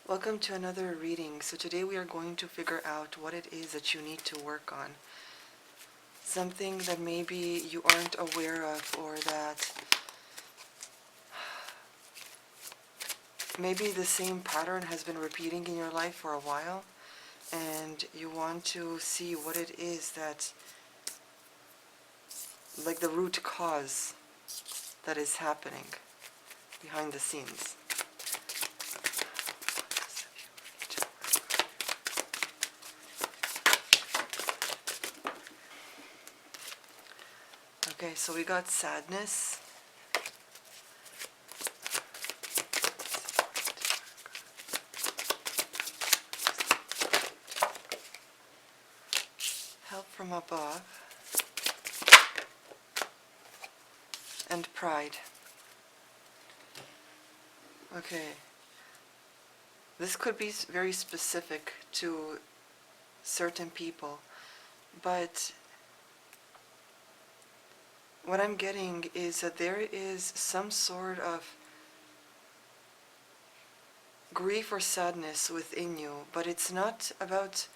Welcome to another reading. So today we are going to figure out what it is that you need to work on. Something that maybe you aren't aware of, or that maybe the same pattern has been repeating in your life for a while, and you want to see what it is that, like the root cause that is happening behind the scenes. Okay, so we got sadness. Help from above. And pride. Okay. This could be very specific to certain people, but what I'm getting is that there is some sort of grief or sadness within you, but it's not about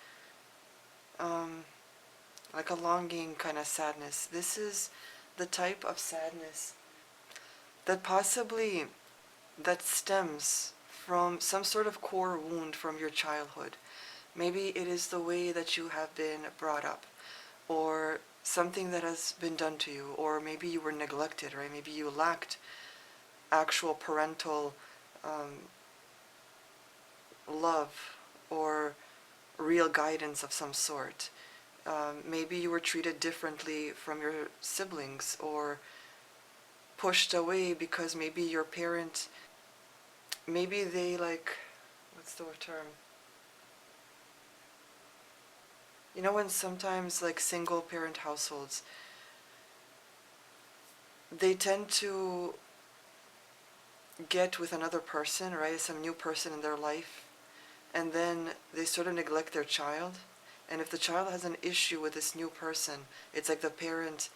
like a longing kind of sadness. This is the type of sadness that possibly that stems from some sort of core wound from your childhood. Maybe it is the way that you have been brought up, or something that has been done to you, or maybe you were neglected, right? Maybe you lacked actual parental love or real guidance of some sort. Maybe you were treated differently from your siblings, or pushed away because maybe your parent, maybe they what's the term? You know, when sometimes single parent households, they tend to get with another person, right? Some new person in their life, and then they sort of neglect their child. And if the child has an issue with this new person, it's like the parent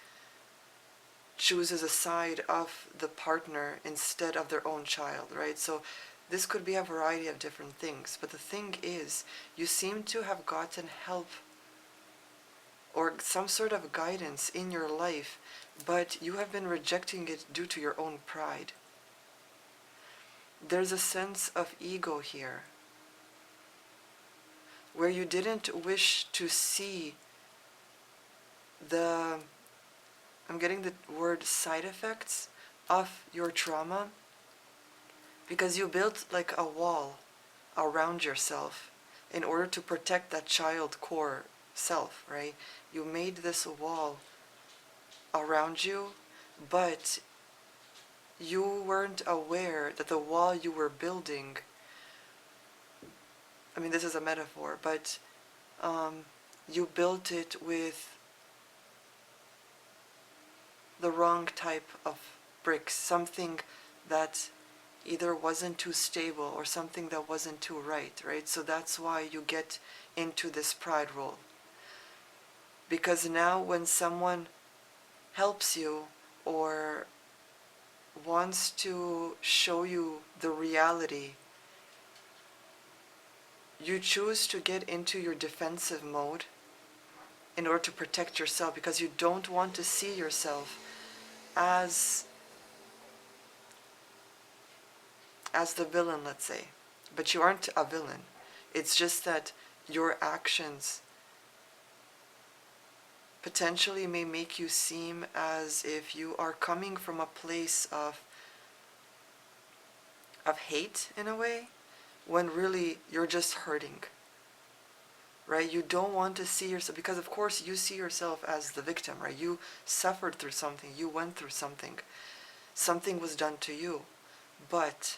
chooses a side of the partner instead of their own child, right? So this could be a variety of different things. But the thing is, you seem to have gotten help or some sort of guidance in your life, but you have been rejecting it due to your own pride. There's a sense of ego here, where you didn't wish to see I'm getting the word side effects of your trauma, because you built like a wall around yourself in order to protect that child core self, right? You made this wall around you, but you weren't aware that the wall you were building, I mean, this is a metaphor, but you built it with the wrong type of bricks, something that either wasn't too stable or something that wasn't too right? So that's why you get into this pride role. Because now when someone helps you or wants to show you the reality, you choose to get into your defensive mode in order to protect yourself, because you don't want to see yourself as the villain, let's say. But you aren't a villain. It's just that your actions potentially may make you seem as if you are coming from a place of hate in a way, when really you're just hurting, right? You don't want to see yourself, because of course you see yourself as the victim, right? You suffered through something, you went through something, something was done to you, but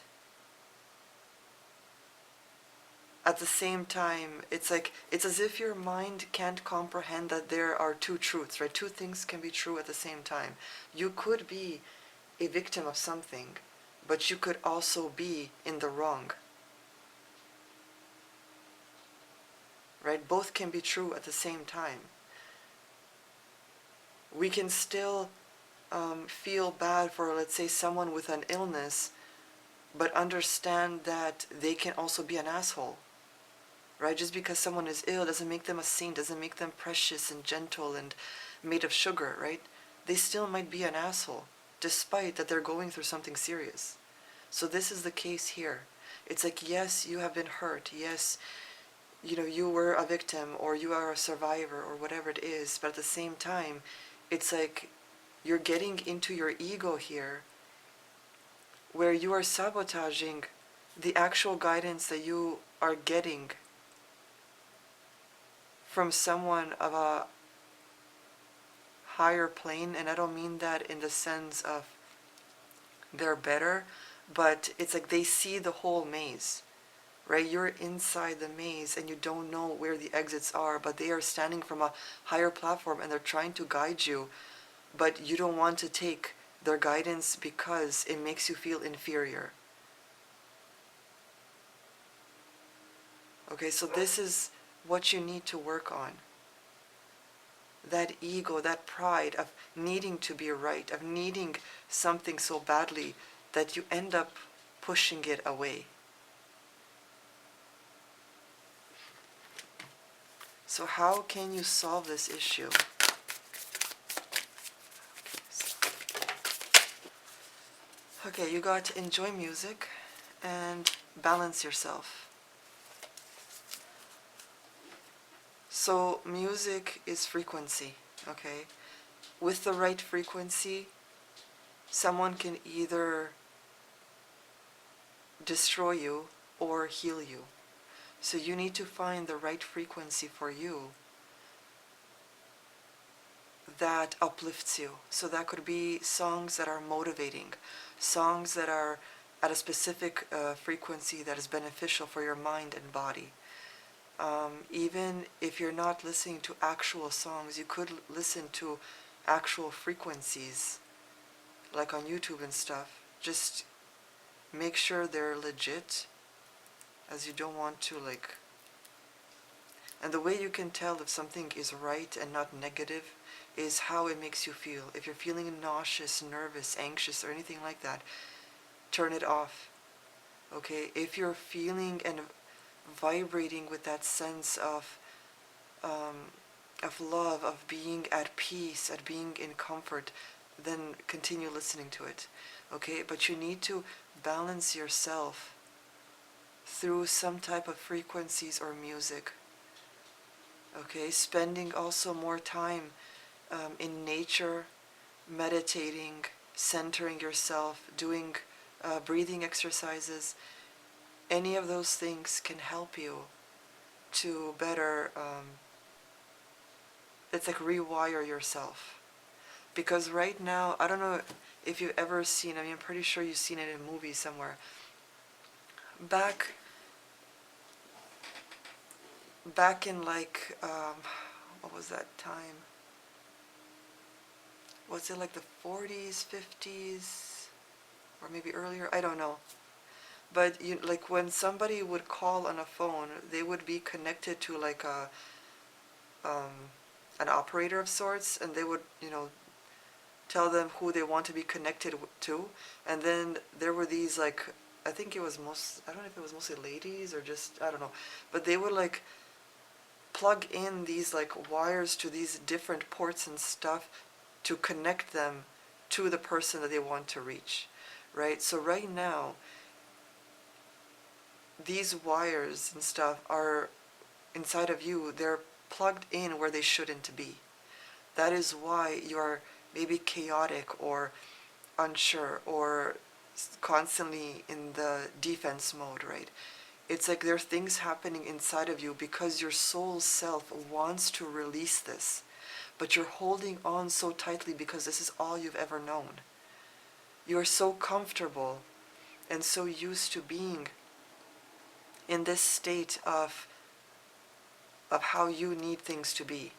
at the same time, it's as if your mind can't comprehend that there are two truths, right? Two things can be true at the same time. You could be a victim of something, but you could also be in the wrong, right? Both can be true at the same time. We can still feel bad for, let's say, someone with an illness, but understand that they can also be an asshole, right? Just because someone is ill doesn't make them a saint, doesn't make them precious and gentle and made of sugar, right? They still might be an asshole, despite that they're going through something serious. So this is the case here. It's like, yes, you have been hurt. Yes, you were a victim or you are a survivor or whatever it is. But at the same time, it's like you're getting into your ego here where you are sabotaging the actual guidance that you are getting from someone of a higher plane. And I don't mean that in the sense of they're better, but it's like they see the whole maze, right? You're inside the maze and you don't know where the exits are, but they are standing from a higher platform and they're trying to guide you, but you don't want to take their guidance because it makes you feel inferior. Okay, so this is what you need to work on. That ego, that pride of needing to be right, of needing something so badly that you end up pushing it away. So how can you solve this issue? Okay, you got to enjoy music and balance yourself. So music is frequency, okay? With the right frequency, someone can either destroy you or heal you. So you need to find the right frequency for you that uplifts you. So that could be songs that are motivating, songs that are at a specific frequency that is beneficial for your mind and body. Even if you're not listening to actual songs, you could listen to actual frequencies, like on YouTube and stuff. Just make sure they're legit, as you don't want to and the way you can tell if something is right and not negative is how it makes you feel. If you're feeling nauseous, nervous, anxious, or anything like that, turn it off. Okay? If you're feeling and vibrating with that sense of love, of being at peace, at being in comfort, then continue listening to it. Okay? But you need to balance yourself through some type of frequencies or music. Okay? Spending also more time in nature, meditating, centering yourself, doing breathing exercises. Any of those things can help you to better, it's like rewire yourself. Because right now, I don't know if you've ever seen, I'm pretty sure you've seen it in movies somewhere. Back in what was that time? Was it like the 40s, 50s, or maybe earlier? I don't know. But like when somebody would call on a phone, they would be connected to like an operator of sorts, and they would tell them who they want to be connected to, and then there were these I think it was I don't know if it was mostly ladies or just, I don't know, but they would plug in these wires to these different ports and stuff to connect them to the person that they want to reach, right? So right now, these wires and stuff are inside of you, they're plugged in where they shouldn't be. That is why you're maybe chaotic or unsure or constantly in the defense mode, right? It's like there are things happening inside of you because your soul self wants to release this, but you're holding on so tightly because this is all you've ever known. You're so comfortable and so used to being in this state of how you need things to be,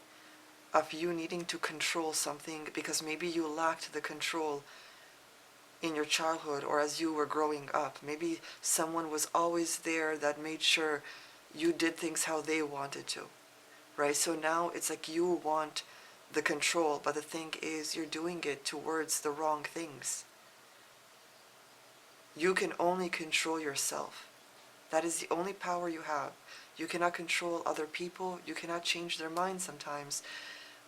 of you needing to control something because maybe you lacked the control in your childhood or as you were growing up. Maybe someone was always there that made sure you did things how they wanted to, right? So now it's like you want the control, but the thing is you're doing it towards the wrong things. You can only control yourself. That is the only power you have. You cannot control other people. You cannot change their minds sometimes.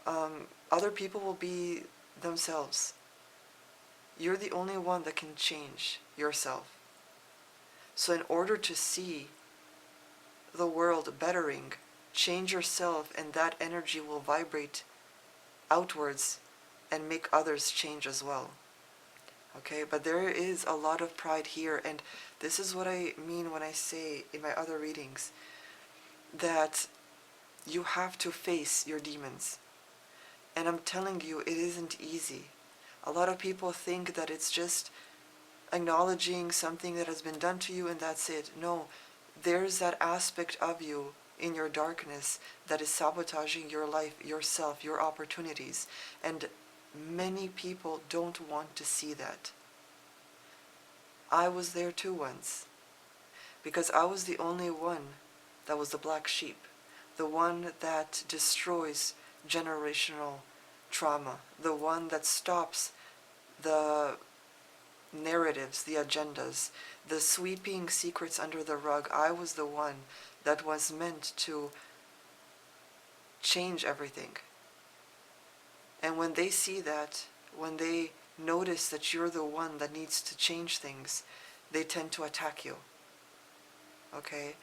Other people will be themselves. You're the only one that can change yourself. So in order to see the world bettering, change yourself, and that energy will vibrate outwards and make others change as well. Okay, but there is a lot of pride here, and this is what I mean when I say in my other readings that you have to face your demons. And I'm telling you, it isn't easy. A lot of people think that it's just acknowledging something that has been done to you and that's it. No, there's that aspect of you in your darkness that is sabotaging your life, yourself, your opportunities. And many people don't want to see that. I was there too once, because I was the only one that was the black sheep, the one that destroys generational trauma, the one that stops the narratives, the agendas, the sweeping secrets under the rug. I was the one that was meant to change everything. And when they see that, when they notice that you're the one that needs to change things, they tend to attack you. Okay?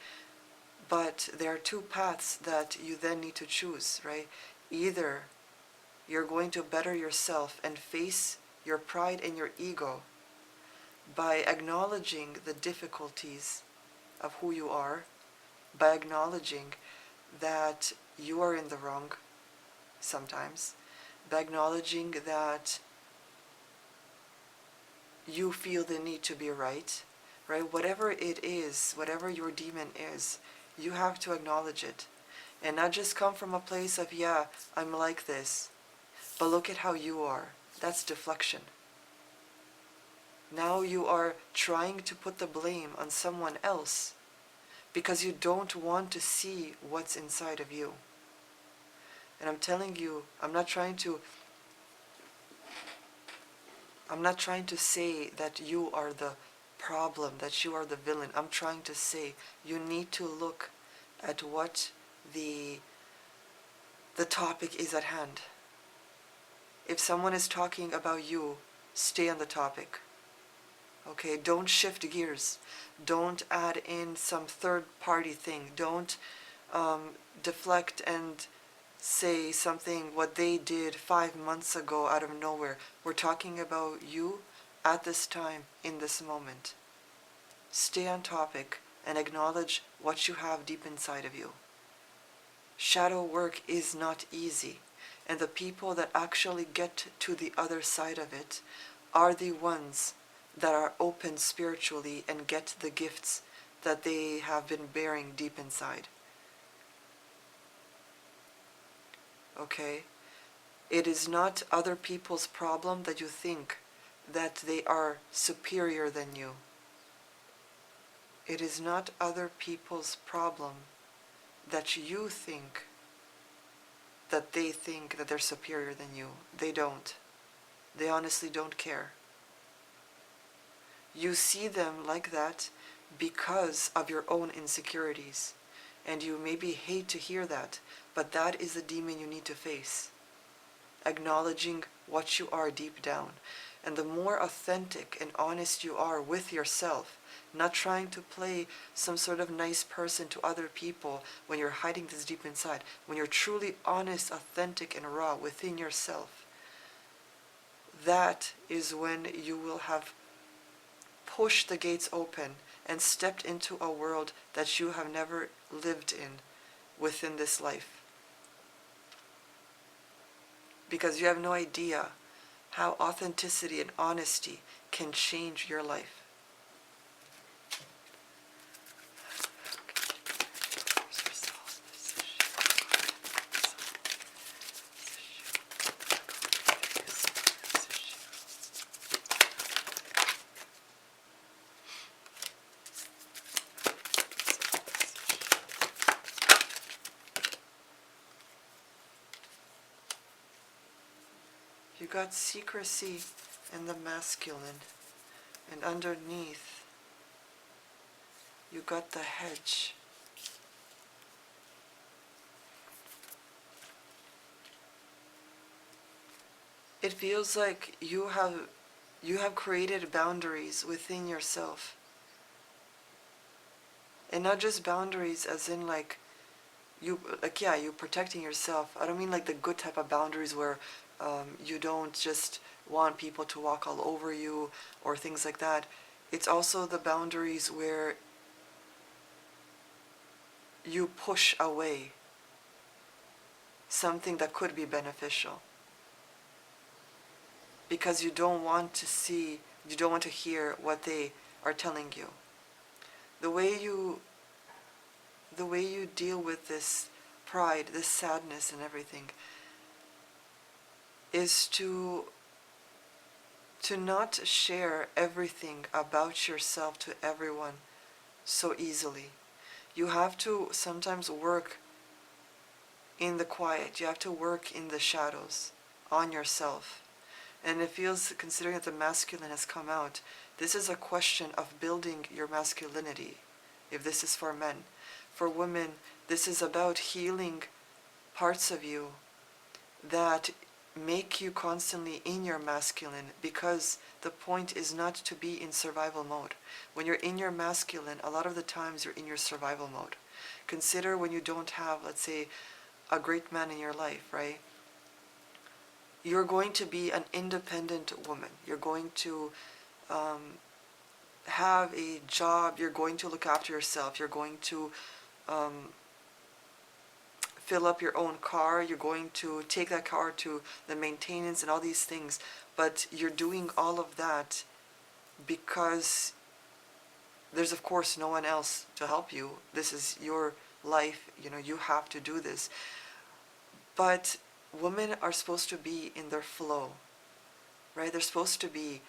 But there are two paths that you then need to choose, right? Either you're going to better yourself and face your pride and your ego by acknowledging the difficulties of who you are, by acknowledging that you are in the wrong sometimes, by acknowledging that you feel the need to be right? Whatever it is, whatever your demon is, you have to acknowledge it. And not just come from a place of, yeah, I'm like this, but look at how you are. That's deflection. Now you are trying to put the blame on someone else because you don't want to see what's inside of you. And I'm telling you, I'm not trying to say that you are the problem, that you are the villain. I'm trying to say you need to look at what the topic is at hand. If someone is talking about you, stay on the topic. Okay, don't shift gears. Don't add in some third-party thing. Don't deflect and say something what they did 5 months ago out of nowhere. We're talking about you at this time, in this moment. Stay on topic and acknowledge what you have deep inside of you. Shadow work is not easy, and the people that actually get to the other side of it are the ones that are open spiritually and get the gifts that they have been bearing deep inside. Okay? It is not other people's problem that you think that they are superior than you. It is not other people's problem that you think that they think that they're superior than you. They don't. They honestly don't care. You see them like that because of your own insecurities. And you maybe hate to hear that, but that is the demon you need to face. Acknowledging what you are deep down. And the more authentic and honest you are with yourself, not trying to play some sort of nice person to other people when you're hiding this deep inside, when you're truly honest, authentic, and raw within yourself, that is when you will have pushed the gates open and stepped into a world that you have never lived in within this life. Because you have no idea how authenticity and honesty can change your life. You got secrecy in the masculine, and underneath you got the hedge. It feels like you have created boundaries within yourself. And not just boundaries as in like you protecting yourself. I don't mean like the good type of boundaries where you don't just want people to walk all over you or things like that. It's also the boundaries where you push away something that could be beneficial because you don't want to hear what they are telling you. The way you deal with this pride, this sadness and everything is to not share everything about yourself to everyone so easily. You have to sometimes work in the quiet. You have to work in the shadows on yourself. And it feels, considering that the masculine has come out, this is a question of building your masculinity, if this is for men. For women, this is about healing parts of you that make you constantly in your masculine, because the point is not to be in survival mode. When you're in your masculine, a lot of the times you're in your survival mode. Consider when you don't have, let's say, a great man in your life, right? You're going to be an independent woman. You're going to have a job. You're going to look after yourself. You're going to fill up your own car. You're going to take that car to the maintenance and all these things. But you're doing all of that because there's of course no one else to help you. This is your life. You have to do this. But women are supposed to be in their flow, right? They're supposed to be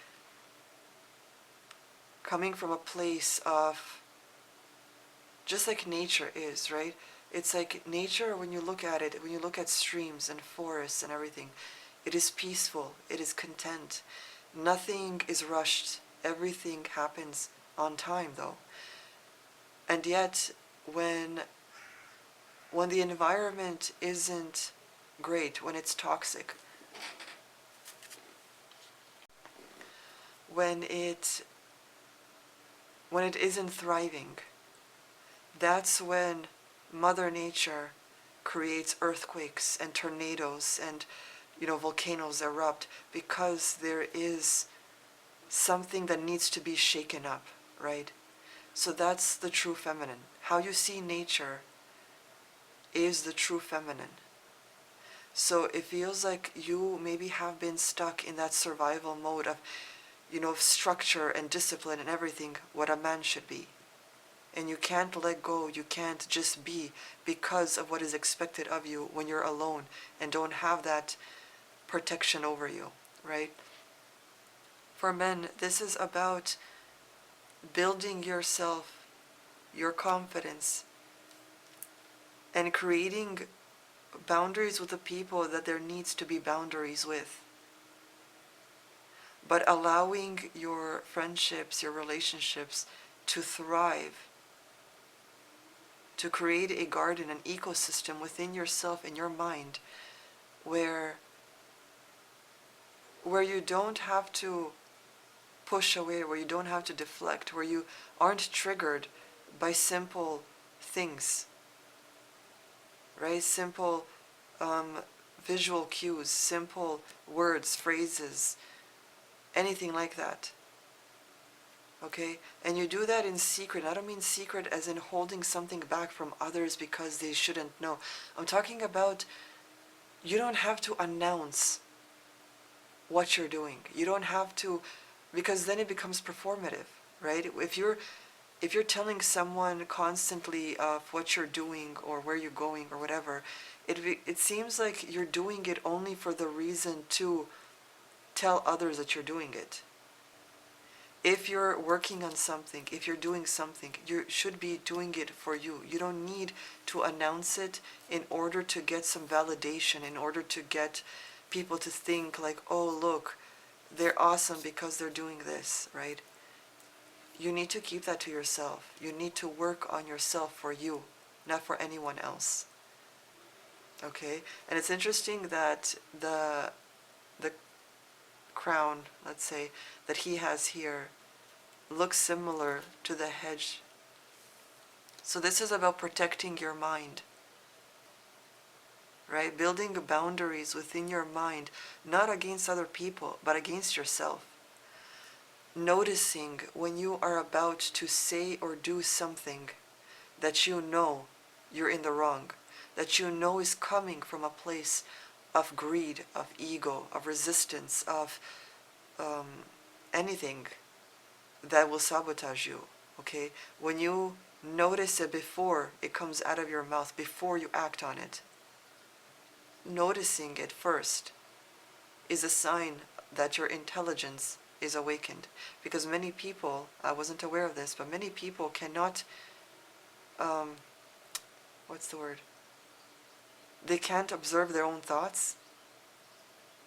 coming from a place of, just like nature is, right? It's like nature, when you look at it, when you look at streams and forests and everything, it is peaceful, it is content. Nothing is rushed. Everything happens on time, though. And yet, when the environment isn't great, when it's toxic, when it isn't thriving, that's when Mother Nature creates earthquakes and tornadoes and volcanoes erupt, because there is something that needs to be shaken up, right? So that's the true feminine. How you see nature is the true feminine. So it feels like you maybe have been stuck in that survival mode of, structure and discipline and everything, what a man should be. And you can't let go, you can't just be, because of what is expected of you when you're alone and don't have that protection over you, right? For men, this is about building yourself, your confidence, and creating boundaries with the people that there needs to be boundaries with. But allowing your friendships, your relationships to thrive, to create a garden, an ecosystem within yourself and your mind where you don't have to push away, where you don't have to deflect, where you aren't triggered by simple things, right? Simple visual cues, simple words, phrases, anything like that. Okay? And you do that in secret. I don't mean secret as in holding something back from others because they shouldn't know. I'm talking about, you don't have to announce what you're doing. You don't have to, because then it becomes performative, right? If you're telling someone constantly of what you're doing or where you're going or whatever, it seems like you're doing it only for the reason to tell others that you're doing it. If you're working on something, if you're doing something, you should be doing it for you. You don't need to announce it in order to get some validation, in order to get people to think like, oh, look, they're awesome because they're doing this, right? you need to keep that to yourself. You need to work on yourself for you, not for anyone else. Okay? And it's interesting that the crown, let's say, that he has here looks similar to the hedge. So this is about protecting your mind, right? Building boundaries within your mind, not against other people, but against yourself. Noticing when you are about to say or do something that you know you're in the wrong, that you know is coming from a place of greed, of ego, of resistance, of anything that will sabotage you, okay? When you notice it before it comes out of your mouth, before you act on it, noticing it first is a sign that your intelligence is awakened. Because many people, I wasn't aware of this, but many people cannot, um, what's the word? They can't observe their own thoughts.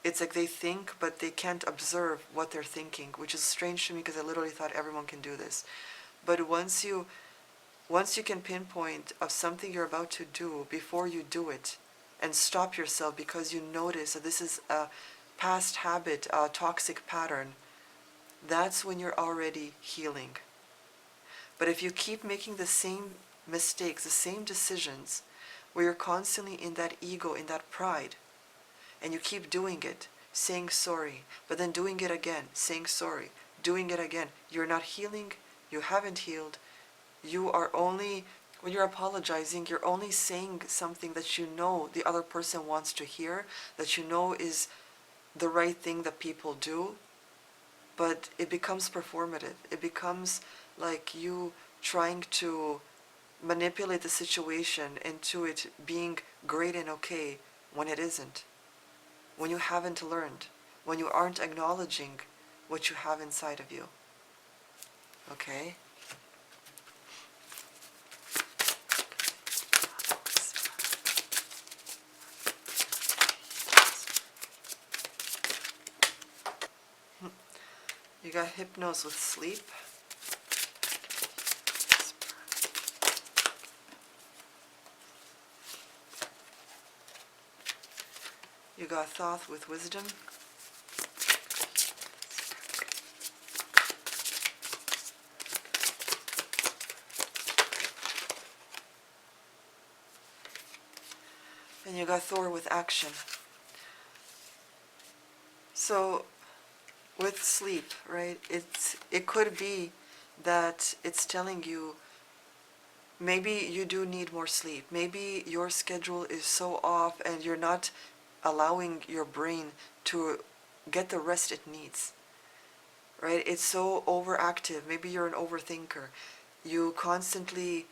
It's like they think, but they can't observe what they're thinking, which is strange to me because I literally thought everyone can do this. But once you can pinpoint of something you're about to do before you do it, and stop yourself because you notice that this is a past habit, a toxic pattern, that's when you're already healing. But if you keep making the same mistakes, the same decisions, where you're constantly in that ego, in that pride, and you keep doing it, saying sorry, but then doing it again, saying sorry, doing it again, you're not healing, you haven't healed, you are only, when you're apologizing, you're only saying something that you know the other person wants to hear, that you know is the right thing that people do, but it becomes performative. It becomes like you trying to manipulate the situation into it being great and okay when it isn't. When you haven't learned, when you aren't acknowledging what you have inside of you. Okay? You got hypnos with sleep. You got Thoth with wisdom. And you got Thor with action. So with sleep, right, it could be that it's telling you maybe you do need more sleep. Maybe your schedule is so off and you're not allowing your brain to get the rest it needs, right? It's so overactive. Maybe you're an overthinker. You constantly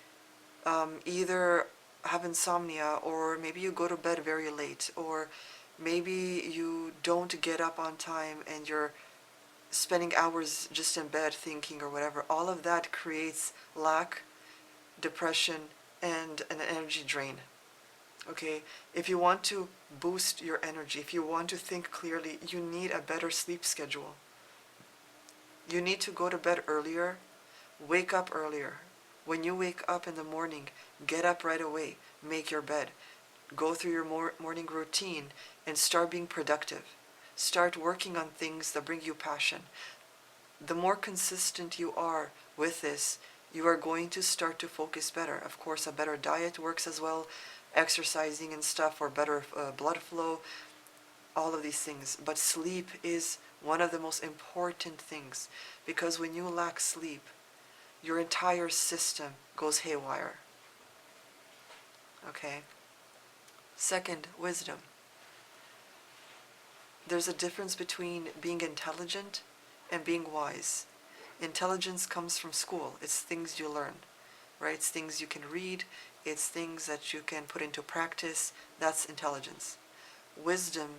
either have insomnia, or maybe you go to bed very late, or maybe you don't get up on time and you're spending hours just in bed thinking or whatever. All of that creates lack, depression, and an energy drain. Okay, if you want to boost your energy, if you want to think clearly, you need a better sleep schedule. You need to go to bed earlier, wake up earlier. When you wake up in the morning, get up right away, make your bed, go through your morning routine, and start being productive. Start working on things that bring you passion. The more consistent you are with this, you are going to start to focus better. Of course, a better diet works as well, exercising and stuff, or better blood flow, all of these things. But sleep is one of the most important things, because when you lack sleep, your entire system goes haywire. Okay? Second, wisdom. There's a difference between being intelligent and being wise. Intelligence comes from school. It's things you learn, right? It's things you can read. It's things that you can put into practice. That's intelligence. Wisdom,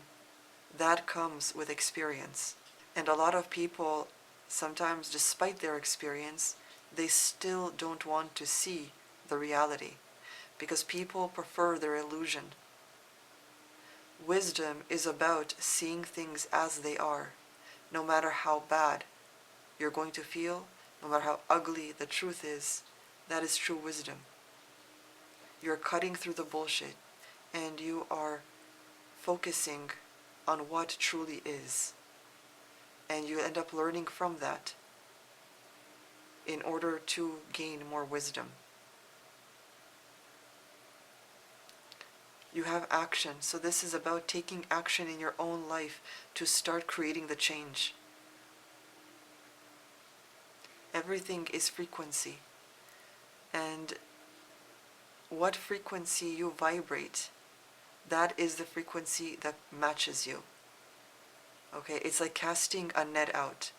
that comes with experience. And a lot of people, sometimes despite their experience, they still don't want to see the reality, because people prefer their illusion. Wisdom is about seeing things as they are, no matter how bad you're going to feel, no matter how ugly the truth is, that is true wisdom. You're cutting through the bullshit and you are focusing on what truly is. And you end up learning from that in order to gain more wisdom. You have action, so this is about taking action in your own life to start creating the change. Everything is frequency, and what frequency you vibrate, that is the frequency that matches you. Okay, it's like casting a net out.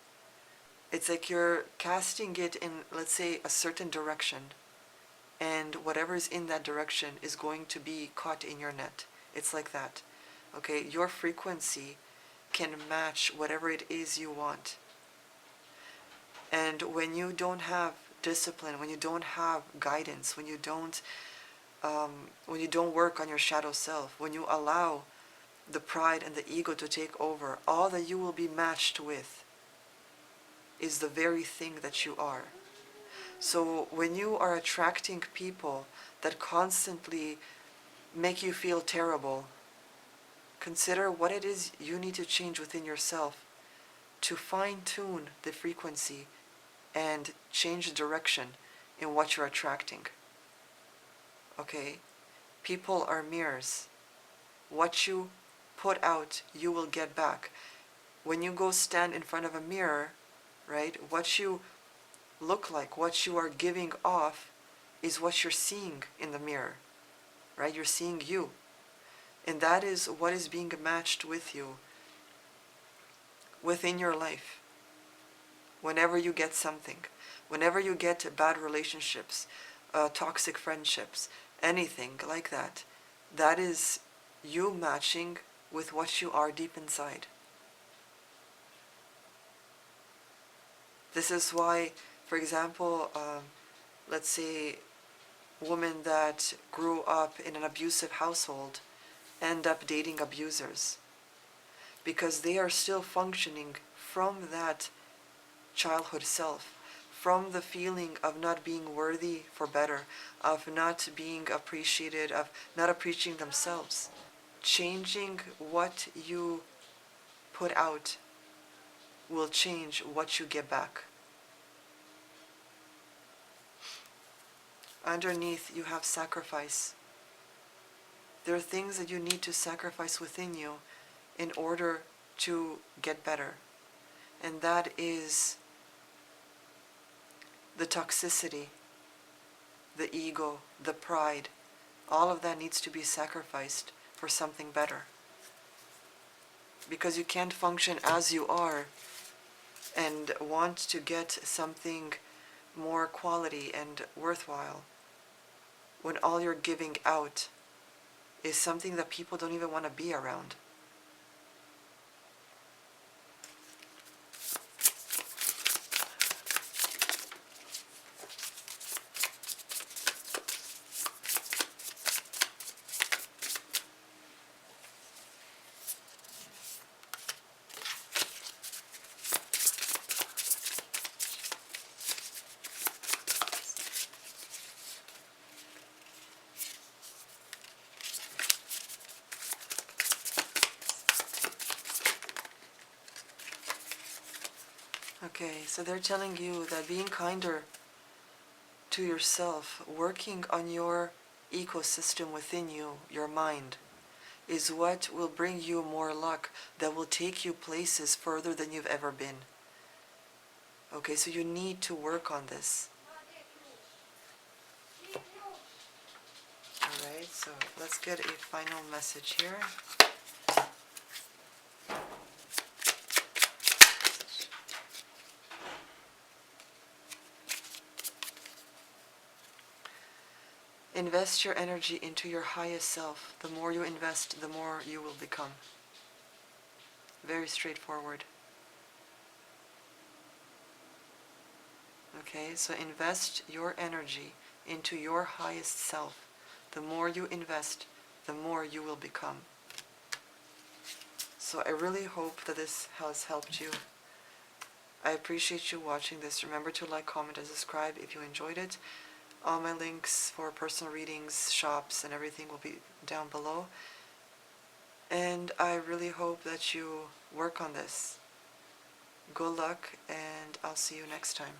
It's like you're casting it in, let's say, a certain direction, and whatever is in that direction is going to be caught in your net. It's like that. Okay, your frequency can match whatever it is you want. And when you don't have discipline, when you don't have guidance, when you don't work on your shadow self, when you allow the pride and the ego to take over, all that you will be matched with is the very thing that you are. So when you are attracting people that constantly make you feel terrible, consider what it is you need to change within yourself to fine-tune the frequency and change the direction in what you're attracting. Okay? People are mirrors. What you put out, you will get back. When you go stand in front of a mirror, right, what you look like, what you are giving off is what you're seeing in the mirror, right? You're seeing you. And that is what is being matched with you within your life. Whenever you get something, whenever you get bad relationships, toxic friendships, anything like that, that is you matching with what you are deep inside. This is why, for example, let's say women that grew up in an abusive household end up dating abusers, because they are still functioning from that childhood self, from the feeling of not being worthy for better, of not being appreciated, of not appreciating themselves. Changing what you put out will change what you get back. Underneath, you have sacrifice. There are things that you need to sacrifice within you in order to get better. And that is the toxicity, the ego, the pride. All of that needs to be sacrificed for something better. Because you can't function as you are and want to get something more quality and worthwhile when all you're giving out is something that people don't even want to be around. Okay, so they're telling you that being kinder to yourself, working on your ecosystem within you, your mind, is what will bring you more luck, that will take you places further than you've ever been. Okay, so you need to work on this. Alright, so let's get a final message here. Invest your energy into your highest self. The more you invest, the more you will become. Very straightforward. Okay, so invest your energy into your highest self. The more you invest, the more you will become. So I really hope that this has helped you. I appreciate you watching this. Remember to like, comment, and subscribe if you enjoyed it. All my links for personal readings, shops, and everything will be down below. And I really hope that you work on this. Good luck, and I'll see you next time.